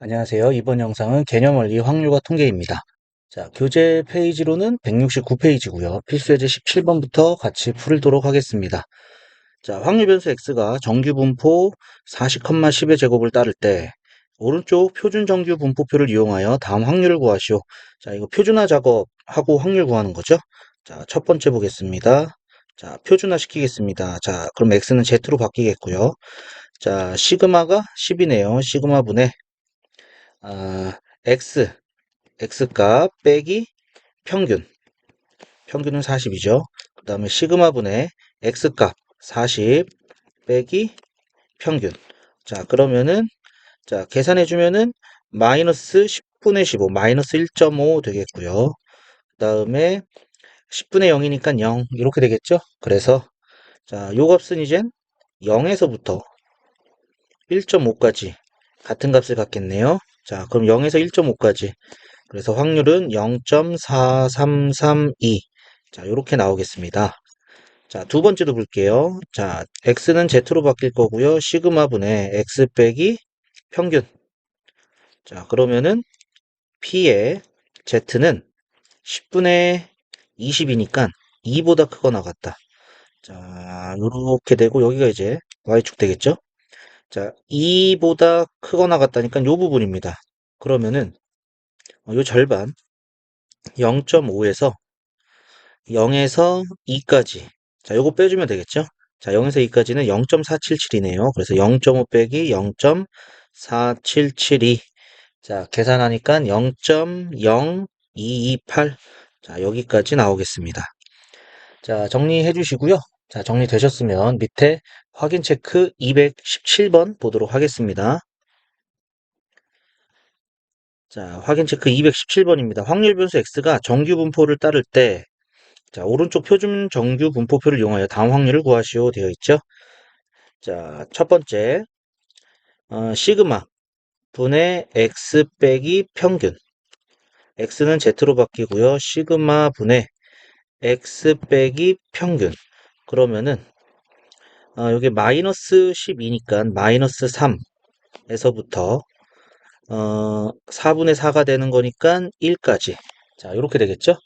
안녕하세요. 이번 영상은 개념원리 확률과 통계입니다. 자, 교재 페이지로는 169페이지고요. 필수예제 17번부터 같이 풀도록 하겠습니다. 자, 확률 변수 x가 정규 분포 40,10의 제곱을 따를 때 오른쪽 표준 정규 분포표를 이용하여 다음 확률을 구하시오. 자, 이거 표준화 작업하고 확률 구하는 거죠. 자, 첫 번째 보겠습니다. 자, 표준화 시키겠습니다. 자, 그럼 x는 z로 바뀌겠고요. 자, 시그마가 10이네요. 시그마 분의 x, x값 빼기 평균, 평균은 40이죠. 그 다음에 시그마분의 x값 40 빼기 평균. 자, 그러면은, 자, 계산해주면은 마이너스 10분의 15, 마이너스 1.5 되겠고요. 그 다음에 10분의 0이니까 0, 이렇게 되겠죠? 그래서, 자, 요 값은 이젠 0에서부터 1.5까지 같은 값을 갖겠네요. 자, 그럼 0에서 1.5까지. 그래서 확률은 0.4332. 자, 이렇게 나오겠습니다. 자, 두 번째도 볼게요. 자, x는 z로 바뀔 거고요. 시그마 분의 x 빼기 평균. 자, 그러면은 p의 z는 10분의 20이니까 2보다 크거나 같다. 자, 이렇게 되고 여기가 이제 y축 되겠죠? 자, 2보다 크거나 같다니까 요 부분입니다. 그러면은 요 절반 0.5에서 0에서 2까지. 자, 요거 빼주면 되겠죠? 자, 0에서 2까지는 0.477이네요. 그래서 0.5 빼기 0.4772. 자, 계산하니까 0.0228. 자, 여기까지 나오겠습니다. 자, 정리해 주시고요. 자, 정리되셨으면 밑에 확인 체크 217번 보도록 하겠습니다. 자, 확인 체크 217번입니다. 확률 변수 x가 정규 분포를 따를 때 자, 오른쪽 표준 정규 분포표를 이용하여 다음 확률을 구하시오 되어 있죠. 자, 첫 번째, 시그마 분의 x 빼기 평균. x는 z로 바뀌고요. 시그마 분의 x 빼기 평균. 그러면은, 여기 마이너스 12니까 마이너스 3에서부터, 4분의 4가 되는 거니까 1까지. 자, 이렇게 되겠죠.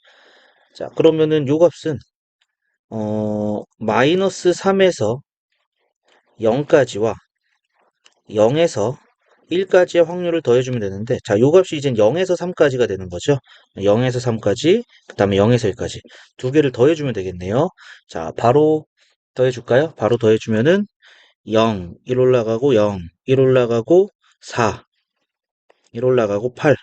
자, 그러면은 요 값은, 마이너스 3에서 0까지와 0에서 1까지의 확률을 더해주면 되는데, 자, 요 값이 이제 0에서 3까지가 되는 거죠. 0에서 3까지, 그 다음에 0에서 1까지. 두 개를 더해주면 되겠네요. 자, 바로 더해줄까요? 바로 더해주면은 0, 1 올라가고 0, 1 올라가고 4, 1 올라가고 8.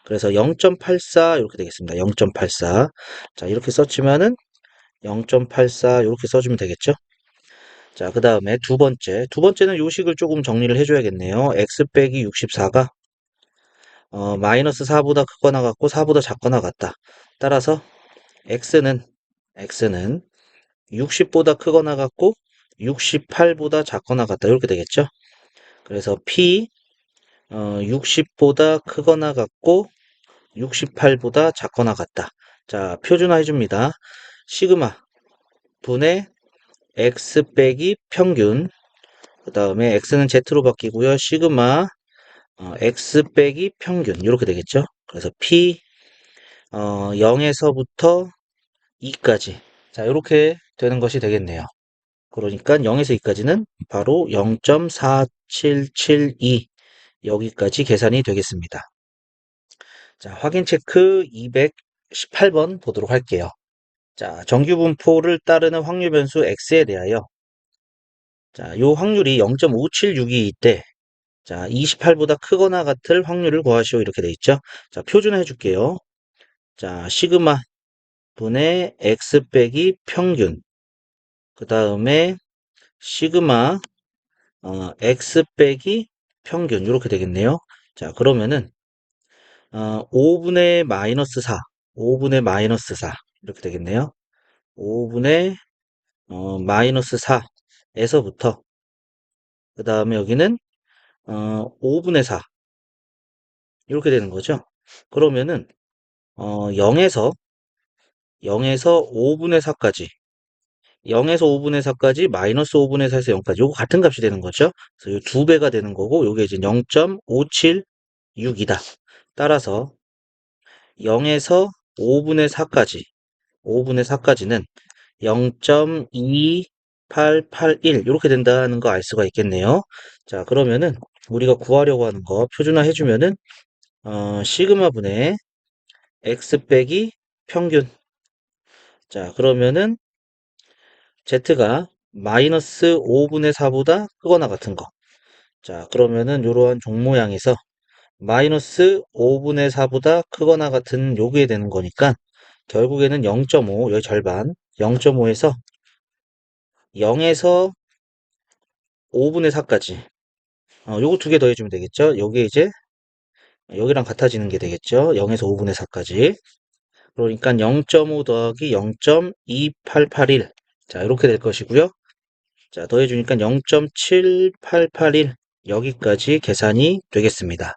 그래서 0.84 이렇게 되겠습니다. 0.84. 자, 이렇게 썼지만은 0.84 이렇게 써주면 되겠죠? 자, 그 다음에 두 번째. 두 번째는 요식을 조금 정리를 해줘야겠네요. x 빼기 64가 마이너스 4보다 크거나 같고 4보다 작거나 같다. 따라서 x는 60보다 크거나 같고 68보다 작거나 같다. 이렇게 되겠죠? 그래서 p 60보다 크거나 같고 68보다 작거나 같다. 자, 표준화 해줍니다. 시그마 분의 x 빼기 평균. 그 다음에 x는 z로 바뀌고요. 시그마 x 빼기 평균 이렇게 되겠죠. 그래서 p 0에서부터 2까지 자 이렇게 되는 것이 되겠네요. 그러니까 0에서 2까지는 바로 0.4772 여기까지 계산이 되겠습니다. 자, 확인 체크 218번 보도록 할게요. 자, 정규 분포를 따르는 확률 변수 x에 대하여 자, 요 확률이 0.576이 때 자, 28보다 크거나 같을 확률을 구하시오 이렇게 돼 있죠. 자, 표준화 해줄게요. 자, 시그마 분의 x 빼기 평균. 그 다음에 시그마 x 빼기 평균 이렇게 되겠네요. 자, 그러면은 5분의 마이너스 4, 5분의 마이너스 4 이렇게 되겠네요. 5분의 마이너스 4에서부터 그 다음에 여기는 5분의 4 이렇게 되는 거죠. 그러면은 0에서 5분의 4까지 0에서 5분의 4까지 마이너스 5분의 4에서 0까지 요거 같은 값이 되는 거죠. 그래서 요 2배가 되는 거고 요게 이제 0.576이다. 따라서 0에서 5분의 4까지 5분의 4까지는 0.2881 이렇게 된다는 거 알 수가 있겠네요. 자, 그러면은 우리가 구하려고 하는 거 표준화 해주면은 시그마 분의 x 빼기 평균. 자, 그러면은 z가 마이너스 5분의 4보다 크거나 같은 거. 자, 그러면은 이러한 종모양에서 마이너스 5분의 4보다 크거나 같은 요게 되는 거니까 결국에는 0.5, 여기 절반, 0.5에서 0에서 5분의 4까지 요거 두 개 더해주면 되겠죠. 요게 이제 여기랑 같아지는 게 되겠죠. 0에서 5분의 4까지. 그러니까 0.5 더하기 0.2881. 자, 이렇게 될 것이고요. 자, 더해주니까 0.7881. 여기까지 계산이 되겠습니다.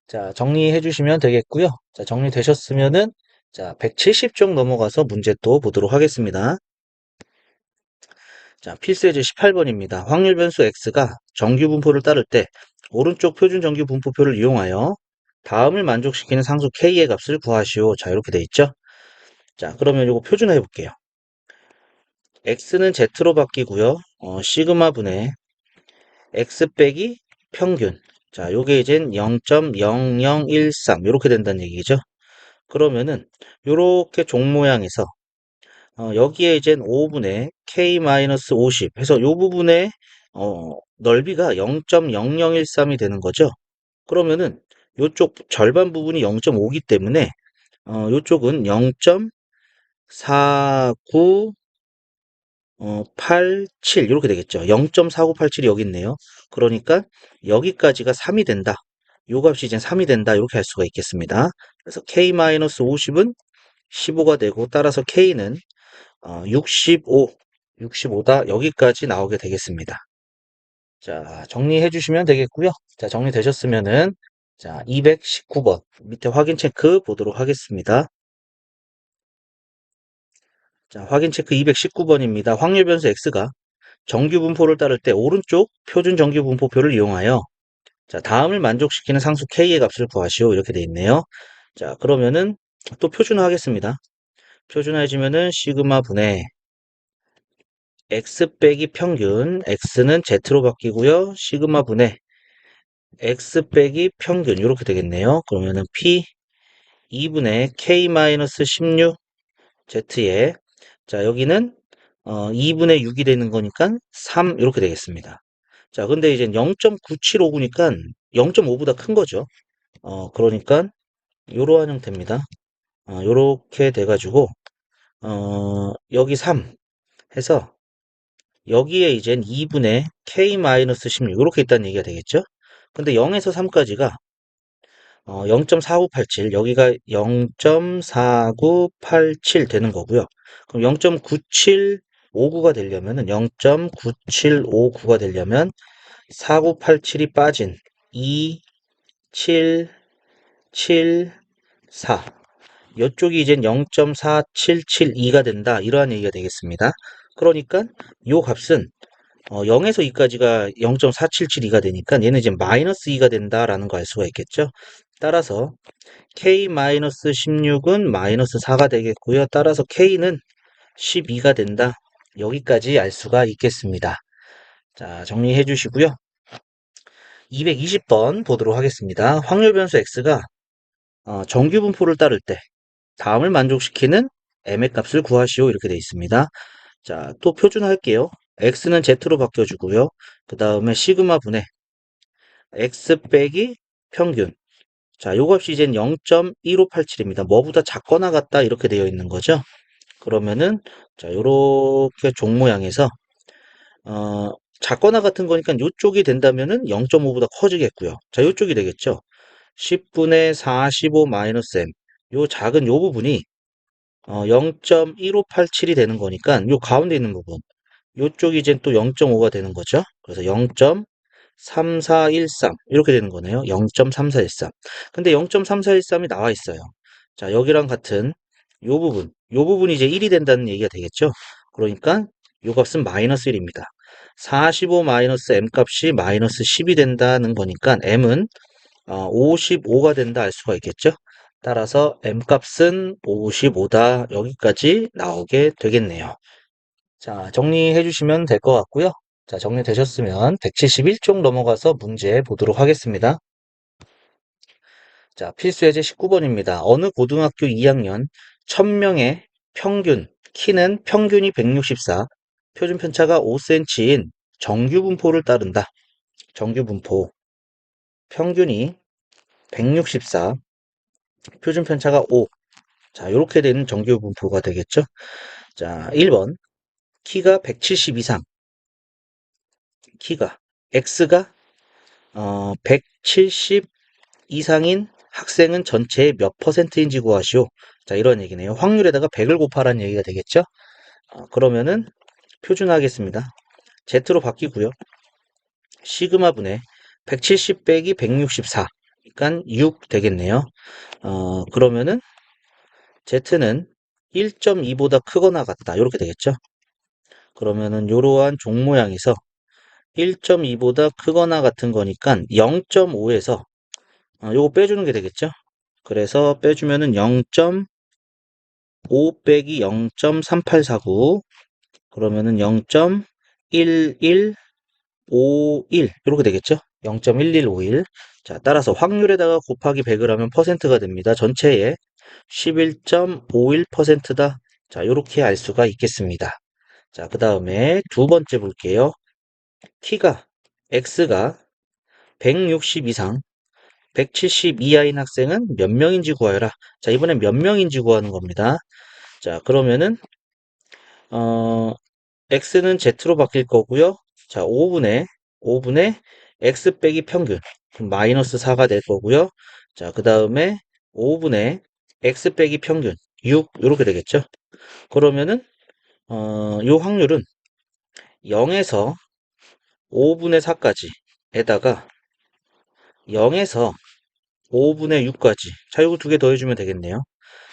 자, 정리해 주시면 되겠고요. 자, 정리되셨으면은 자, 170쪽 넘어가서 문제 또 보도록 하겠습니다. 자, 필수예제 18번입니다. 확률 변수 x가 정규 분포를 따를 때 오른쪽 표준 정규 분포표를 이용하여 다음을 만족시키는 상수 k의 값을 구하시오. 자, 이렇게 돼 있죠. 자, 그러면 이거 표준화해 볼게요. x는 z로 바뀌고요. 시그마 분의 x 빼기 평균. 자, 요게 이젠 0.0013 이렇게 된다는 얘기죠. 그러면은 요렇게 종 모양에서 여기에 이젠 5분의 k-50 해서 요 부분의 넓이가 0.0013이 되는 거죠. 그러면은 요쪽 절반 부분이 0.5기 때문에 요쪽은 0.49 87 이렇게 되겠죠. 0.4987이 여기 있네요. 그러니까 여기까지가 3이 된다. 요 값이 이제 3이 된다. 이렇게 할 수가 있겠습니다. 그래서 k-50은 15가 되고 따라서 k는 65다. 여기까지 나오게 되겠습니다. 자, 정리해 주시면 되겠고요. 자, 정리되셨으면은 자, 219번 밑에 확인 체크 보도록 하겠습니다. 자, 확인 체크 219번입니다. 확률 변수 x가 정규 분포를 따를 때 오른쪽 표준 정규 분포표를 이용하여 자, 다음을 만족시키는 상수 k의 값을 구하시오. 이렇게 돼 있네요. 자, 그러면은 또 표준화 하겠습니다. 표준화해 주면은 시그마 분의 x 빼기 평균, x는 z로 바뀌고요. 시그마 분의 x 빼기 평균 이렇게 되겠네요. 그러면은 p 2분의 k-16 z에 자, 여기는 2분의 6이 되는 거니까 3 이렇게 되겠습니다. 자, 근데 이제 0.9759니까 0.5보다 큰 거죠. 그러니까 이러한 형태입니다. 요렇게 돼가지고 여기 3 해서 여기에 이젠 2분의 k-16 이렇게 있다는 얘기가 되겠죠. 근데 0에서 3까지가 0.4987 여기가 0.4987 되는 거고요. 그럼 0.9759가 되려면은 0.9759가 되려면 4987이 빠진 2, 7, 7, 4 이쪽이 이젠 0.4772가 된다. 이러한 얘기가 되겠습니다. 그러니까 이 값은 0에서 2까지가 0.4772가 되니까 얘는 이제 마이너스 2가 된다라는 거 알 수가 있겠죠. 따라서 k-16은 마이너스 4가 되겠고요. 따라서 k는 12가 된다. 여기까지 알 수가 있겠습니다. 자, 정리해 주시고요. 220번 보도록 하겠습니다. 확률 변수 x가 정규 분포를 따를 때 다음을 만족시키는 m의 값을 구하시오. 이렇게 되어 있습니다. 자, 또 표준화할게요. x는 z로 바뀌어주고요. 그 다음에 시그마 분의 x 빼기 평균. 자, 요 값이 이젠 0.1587입니다. 뭐보다 작거나 같다 이렇게 되어 있는 거죠. 그러면은 자, 요렇게 종 모양에서 작거나 같은 거니까 요쪽이 된다면은 0.5보다 커지겠고요. 자, 요쪽이 되겠죠. 10분의 45 마이너스 m. 요 작은 요 부분이 0.1587이 되는 거니까 요 가운데 있는 부분 요쪽이 이제 또 0.5가 되는 거죠. 그래서 0.3413 이렇게 되는 거네요. 0.3413. 근데 0.3413이 나와 있어요. 자, 여기랑 같은 요 부분이 이제 1이 된다는 얘기가 되겠죠. 그러니까 요 값은 마이너스 1입니다. 45 마이너스 m 값이 마이너스 10이 된다는 거니까 m은 55가 된다 알 수가 있겠죠. 따라서 m 값은 55다. 여기까지 나오게 되겠네요. 자, 정리해 주시면 될 것 같고요. 자, 정리되셨으면 171쪽 넘어가서 문제 보도록 하겠습니다. 자, 필수 예제 19번입니다. 어느 고등학교 2학년 1000명의 평균, 키는 평균이 164, 표준 편차가 5cm인 정규 분포를 따른다. 정규 분포. 평균이 164, 표준 편차가 5. 자, 이렇게 되는 정규 분포가 되겠죠? 자, 1번. 키가 170 이상. 키가 X가 170 이상인 학생은 전체의 몇 퍼센트인지 구하시오. 자, 이런 얘기네요. 확률에다가 100을 곱하라는 얘기가 되겠죠? 그러면은 표준화하겠습니다. Z로 바뀌고요. 시그마분의 170 빼기 164. 그러니까 6 되겠네요. 그러면은 Z는 1.2보다 크거나 같다. 이렇게 되겠죠? 그러면은 이러한 종 모양에서 1.2보다 크거나 같은 거니까 0.5에서 요거 빼주는 게 되겠죠? 그래서 빼주면은 0.5 빼기 0.3849 그러면은 0.1151 이렇게 되겠죠? 0.1151 자, 따라서 확률에다가 곱하기 100을 하면 퍼센트가 됩니다. 전체의 11.51%다. 자, 이렇게 알 수가 있겠습니다. 자, 그 다음에 두 번째 볼게요. 키가 X가 160 이상 170 이하인 학생은 몇 명인지 구하여라. 자, 이번엔 몇 명인지 구하는 겁니다. 자, 그러면은 x는 z로 바뀔 거고요. 자, 5분의 x 빼기 평균. 그럼 마이너스 4가 될 거고요. 자, 그 다음에 5분의 x 빼기 평균. 6 이렇게 되겠죠. 그러면은 요 확률은 0에서 5분의 4까지 에다가 0에서 5분의 6까지. 자, 이거 두 개 더해주면 되겠네요.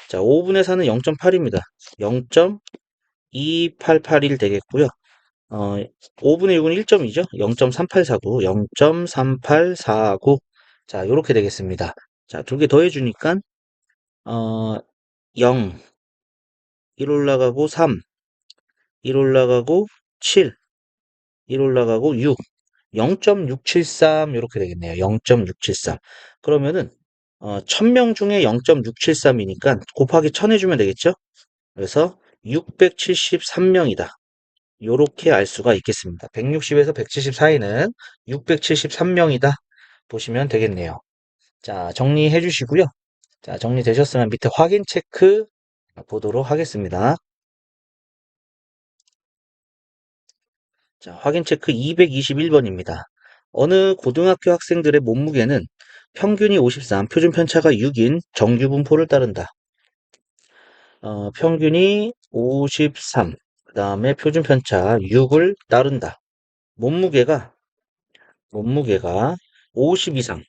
자, 5분의 4는 0.8입니다. 0.2881 되겠고요. 5분의 6은 1점이죠. 0.3849, 0.3849. 자, 요렇게 되겠습니다. 자, 두 개 더해주니까, 0, 1 올라가고 3, 1 올라가고 7, 1 올라가고 6, 0.673 이렇게 되겠네요. 0.673. 그러면은 1000명 중에 0.673이니까 곱하기 1000 해주면 되겠죠? 그래서 673명이다. 요렇게 알 수가 있겠습니다. 160에서 170 사이는 673명이다. 보시면 되겠네요. 자, 정리해 주시고요. 자, 정리되셨으면 밑에 확인 체크 보도록 하겠습니다. 자, 확인 체크 221번입니다. 어느 고등학교 학생들의 몸무게는 평균이 53, 표준 편차가 6인 정규 분포를 따른다. 평균이 53, 그 다음에 표준 편차 6을 따른다. 몸무게가 50 이상,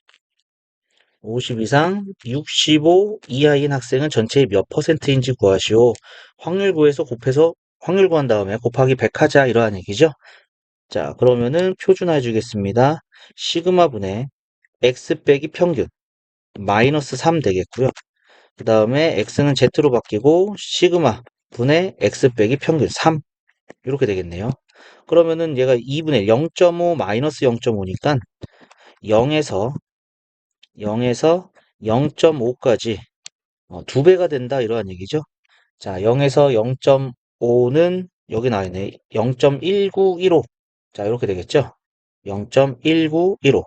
50 이상, 65 이하인 학생은 전체의 몇 퍼센트인지 구하시오. 확률 구해서 곱해서 확률 구한 다음에 곱하기 100 하자 이러한 얘기죠. 자, 그러면은 표준화해 주겠습니다. 시그마분의 x 빼기 평균 마이너스 3 되겠고요. 그 다음에 x는 z로 바뀌고 시그마 분의 x 빼기 평균 3 이렇게 되겠네요. 그러면은 얘가 2분의 0.5 마이너스 0.5니까 0에서 0.5까지 두 배가 된다 이러한 얘기죠. 자, 0에서 0.5는 여기 나와있네. 0.1915. 자, 이렇게 되겠죠. 0.1915.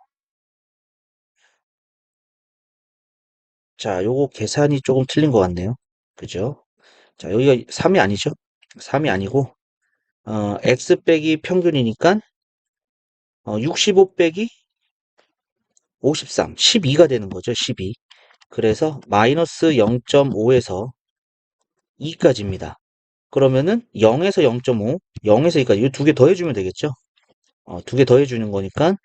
자, 요거 계산이 조금 틀린 것 같네요. 그죠? 자, 여기가 3이 아니죠? 3이 아니고 x 빼기 평균이니까 65 빼기 53, 12가 되는 거죠. 12. 그래서 마이너스 0.5에서 2까지입니다. 그러면은 0에서 0.5, 0에서 2까지 이 두 개 더해주면 되겠죠? 두 개 더해주는 거니까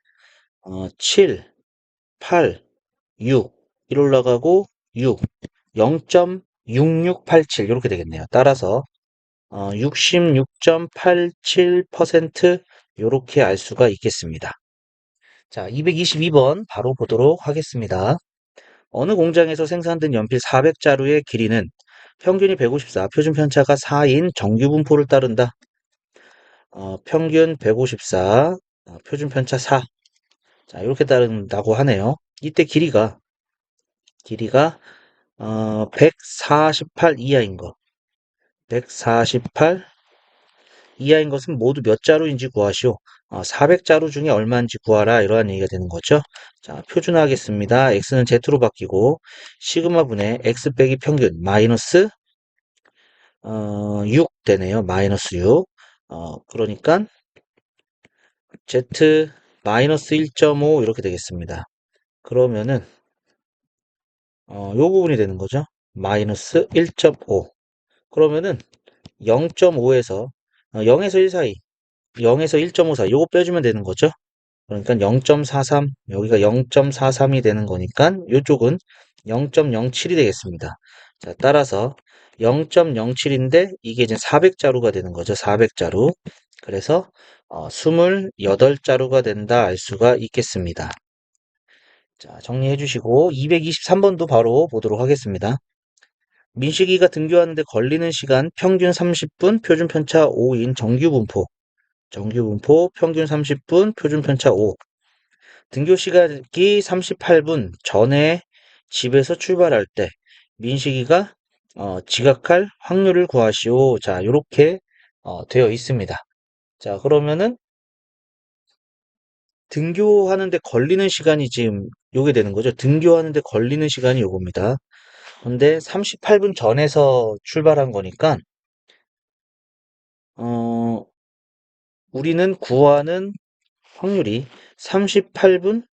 7, 8, 6, 1 올라가고 6, 0.6687 이렇게 되겠네요. 따라서 66.87% 요렇게 알 수가 있겠습니다. 자, 222번 바로 보도록 하겠습니다. 어느 공장에서 생산된 연필 400자루의 길이는 평균이 154, 표준 편차가 4인 정규 분포를 따른다. 평균 154, 표준 편차 4. 자, 이렇게 따른다고 하네요. 이때 길이가 148 이하인 거. 148 이하인 것은 모두 몇 자루인지 구하시오. 400자루 중에 얼마인지 구하라. 이러한 얘기가 되는 거죠. 자, 표준화하겠습니다. x는 z로 바뀌고 시그마 분의 x 빼기 평균 마이너스 6 되네요. 마이너스 6. 그러니까 z 마이너스 1.5 이렇게 되겠습니다. 그러면은 요 부분이 되는 거죠. 마이너스 1.5. 그러면은 0.5에서 0에서 1 사이, 0에서 1.5 사이 요거 빼주면 되는 거죠. 그러니까 0.43, 여기가 0.43이 되는 거니까 이쪽은 0.07이 되겠습니다. 자, 따라서 0.07인데 이게 이제 400자루가 되는 거죠. 400자루. 그래서 28자루가 된다 알 수가 있겠습니다. 자, 정리해 주시고 223번도 바로 보도록 하겠습니다. 민식이가 등교하는데 걸리는 시간 평균 30분, 표준 편차 5인 정규 분포. 정규 분포 평균 30분, 표준 편차 5. 등교 시각이 38분 전에 집에서 출발할 때 민식이가 지각할 확률을 구하시오. 자, 이렇게 되어 있습니다. 자, 그러면은 등교하는데 걸리는 시간이 지금 요게 되는 거죠. 등교하는데 걸리는 시간이 요겁니다. 근데 38분 전에서 출발한 거니까 어, 우리는 구하는 확률이 38분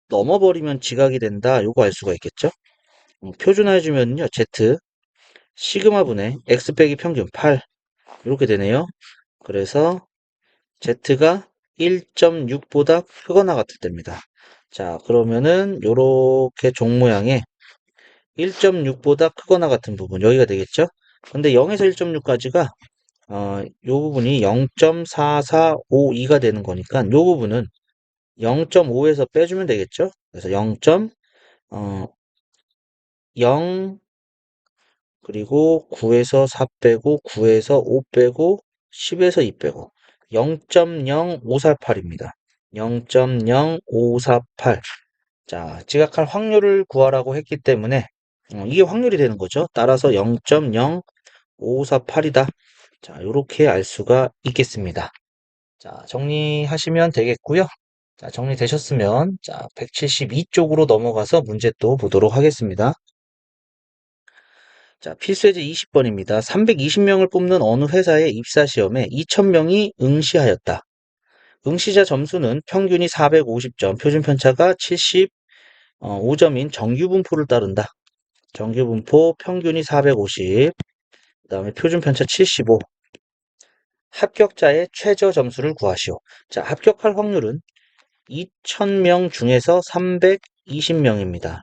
넘어버리면 지각이 된다. 요거 알 수가 있겠죠? 표준화해주면요. Z 시그마 분의 X 빼기 평균 8 이렇게 되네요. 그래서 Z가 1.6보다 크거나 같을 때입니다. 자, 그러면은 요렇게 종 모양의 1.6보다 크거나 같은 부분 여기가 되겠죠? 근데 0에서 1.6까지가 요 부분이 0.4452가 되는 거니까 요 부분은 0.5에서 빼주면 되겠죠? 그래서 0. 0 그리고 9에서 4 빼고 9에서 5 빼고 10에서 2 빼고 0.0548입니다. 0.0548. 자, 지각할 확률을 구하라고 했기 때문에 이게 확률이 되는 거죠. 따라서 0.0548이다. 자, 이렇게 알 수가 있겠습니다. 자, 정리하시면 되겠고요. 자, 정리되셨으면 자, 172쪽으로 넘어가서 문제 또 보도록 하겠습니다. 자, 필수예제 20번입니다. 320명을 뽑는 어느 회사의 입사 시험에 2000명이 응시하였다. 응시자 점수는 평균이 450점, 표준 편차가 75점인 정규 분포를 따른다. 정규 분포 평균이 450, 그다음에 표준 편차 75. 합격자의 최저 점수를 구하시오. 자, 합격할 확률은 2000명 중에서 320명입니다.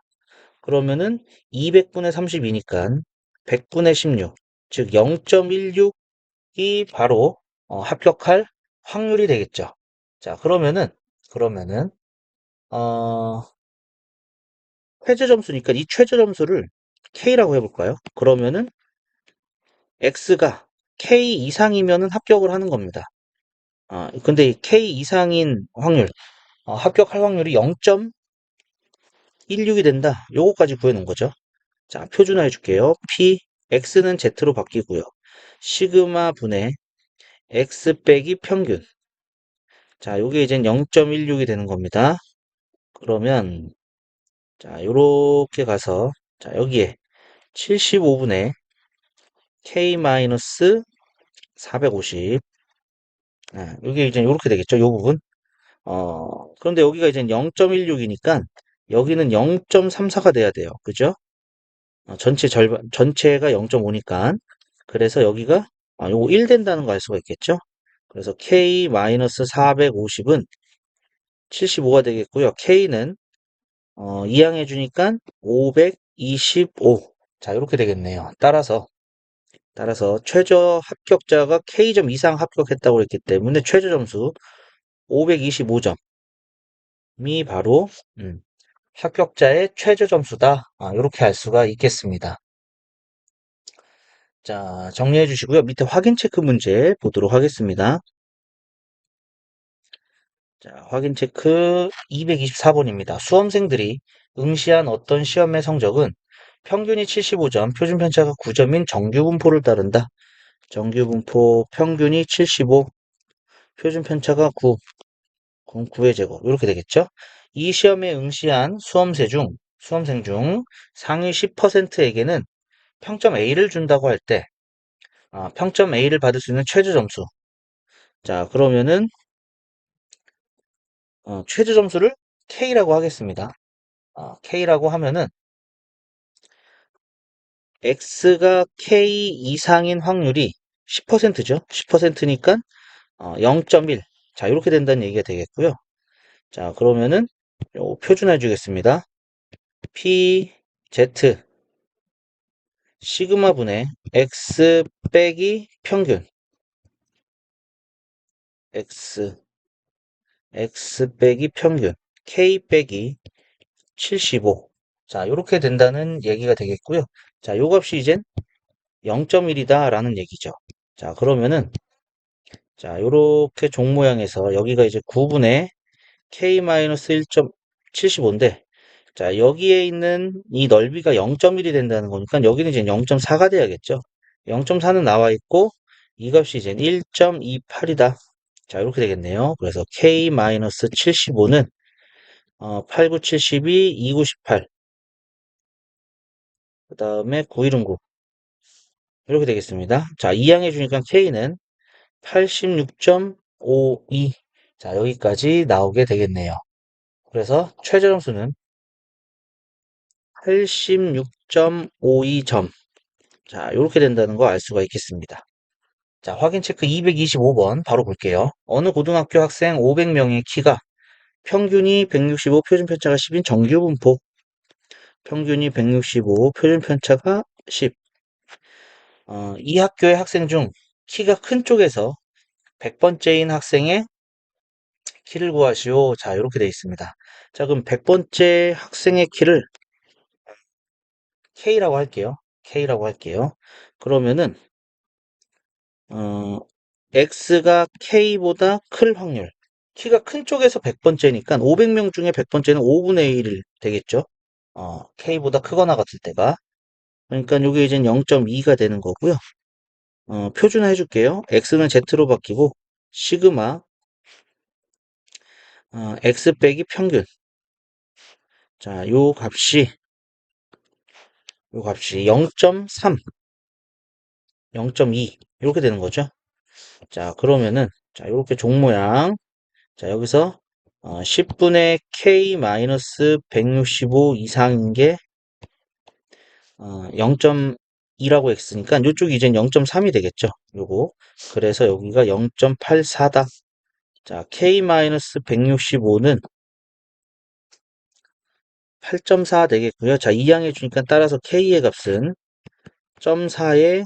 그러면은 200분의 32니까 100분의 16, 즉 0.16이 바로 합격할 확률이 되겠죠. 자, 그러면은 어, 최저 점수니까 이 최저 점수를 K라고 해볼까요? 그러면은 X가 K 이상이면은 합격을 하는 겁니다. 근데 이 K 이상인 확률, 합격할 확률이 0.16이 된다. 요거까지 구해놓은 거죠. 자, 표준화해 줄게요. P, X는 Z로 바뀌고요. 시그마 분의 X 빼기 평균. 자, 요게 이제 0.16이 되는 겁니다. 그러면, 자, 요렇게 가서, 자, 여기에 75분의 K-450. 요게 이제 요렇게 되겠죠. 요 부분. 그런데 여기가 이제 0.16이니까 여기는 0.34가 돼야 돼요. 그죠? 전체 전체가 0.5니까. 그래서 여기가, 요거 1 된다는 거 알 수가 있겠죠? 그래서 K-450은 75가 되겠고요. K는, 이항해 주니까 525. 자, 이렇게 되겠네요. 따라서 따라서 최저 합격자가 K점 이상 합격했다고 했기 때문에 최저 점수 525점이 바로 합격자의 최저 점수다. 이렇게 알 수가 있겠습니다. 자, 정리해 주시고요. 밑에 확인 체크 문제 보도록 하겠습니다. 자, 확인 체크 224번입니다. 수험생들이 응시한 어떤 시험의 성적은 평균이 75점, 표준 편차가 9점인 정규 분포를 따른다. 정규 분포 평균이 75, 표준 편차가 9, 그럼 9의 제곱 이렇게 되겠죠? 이 시험에 응시한 수험생 중 상위 10%에게는 평점 A를 준다고 할 때, 평점 A를 받을 수 있는 최저 점수. 자, 그러면은 최저 점수를 K라고 하겠습니다. K라고 하면은 X가 K 이상인 확률이 10%죠. 10%니까 0.1. 자, 이렇게 된다는 얘기가 되겠고요. 자, 그러면은 표준해 주겠습니다. P, Z, 시그마분의 X 빼기 평균. X 빼기 평균. K 빼기 75. 자, 이렇게 된다는 얘기가 되겠고요. 자, 요 값이 이젠 0.1이다 라는 얘기죠. 자, 그러면은 자, 요렇게 종 모양에서 여기가 이제 9분의 K-1.75인데 자, 여기에 있는 이 넓이가 0.1이 된다는 거니까 여기는 이제 0.4가 돼야겠죠. 0.4는 나와 있고 이 값이 이제 1.28이다. 자, 이렇게 되겠네요. 그래서 K-75는 8, 9, 72, 2, 9, 18. 그 다음에 9, 1은 9. 이렇게 되겠습니다. 자, 이항해 주니까 K는 86.52. 자, 여기까지 나오게 되겠네요. 그래서 최저 점수는 86.52점. 자, 이렇게 된다는 거 알 수가 있겠습니다. 자, 확인 체크 225번 바로 볼게요. 어느 고등학교 학생 500명의 키가 평균이 165, 표준 편차가 10인 정규 분포. 평균이 165, 표준 편차가 10. 이 학교의 학생 중 키가 큰 쪽에서 100번째인 학생의 키를 구하시오. 자, 이렇게 되어 있습니다. 자, 그럼 100번째 학생의 키를 K라고 할게요. K라고 할게요. 그러면은 X가 K보다 클 확률. 키가 큰 쪽에서 100번째니까 500명 중에 100번째는 5분의 1이 되겠죠. K보다 크거나 같을 때가. 그러니까 이게 이제 0.2가 되는 거고요. 표준화 해줄게요. X는 Z로 바뀌고 시그마 X 빼기 평균. 자, 요 값이 0.3, 0.2 이렇게 되는 거죠. 자, 그러면은 자, 이렇게 종 모양. 자, 여기서 10분의 K-165 이상인 게 0.2라고 했으니까 이쪽이 이제 0.3이 되겠죠. 요거. 그래서 여기가 0.84다. 자, K-165는 8.4 되겠고요. 자, 이항해 주니까 따라서 K의 값은 0.4에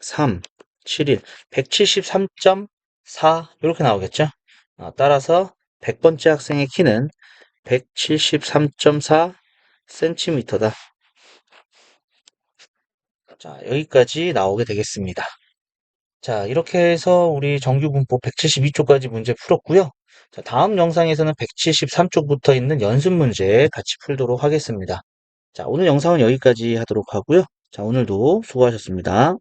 3, 7일, 173.4 이렇게 나오겠죠. 따라서 100번째 학생의 키는 173.4cm다. 자, 여기까지 나오게 되겠습니다. 자, 이렇게 해서 우리 정규분포 172쪽까지 문제 풀었고요. 자, 다음 영상에서는 173쪽부터 있는 연습 문제 같이 풀도록 하겠습니다. 자, 오늘 영상은 여기까지 하도록 하고요. 자, 오늘도 수고하셨습니다.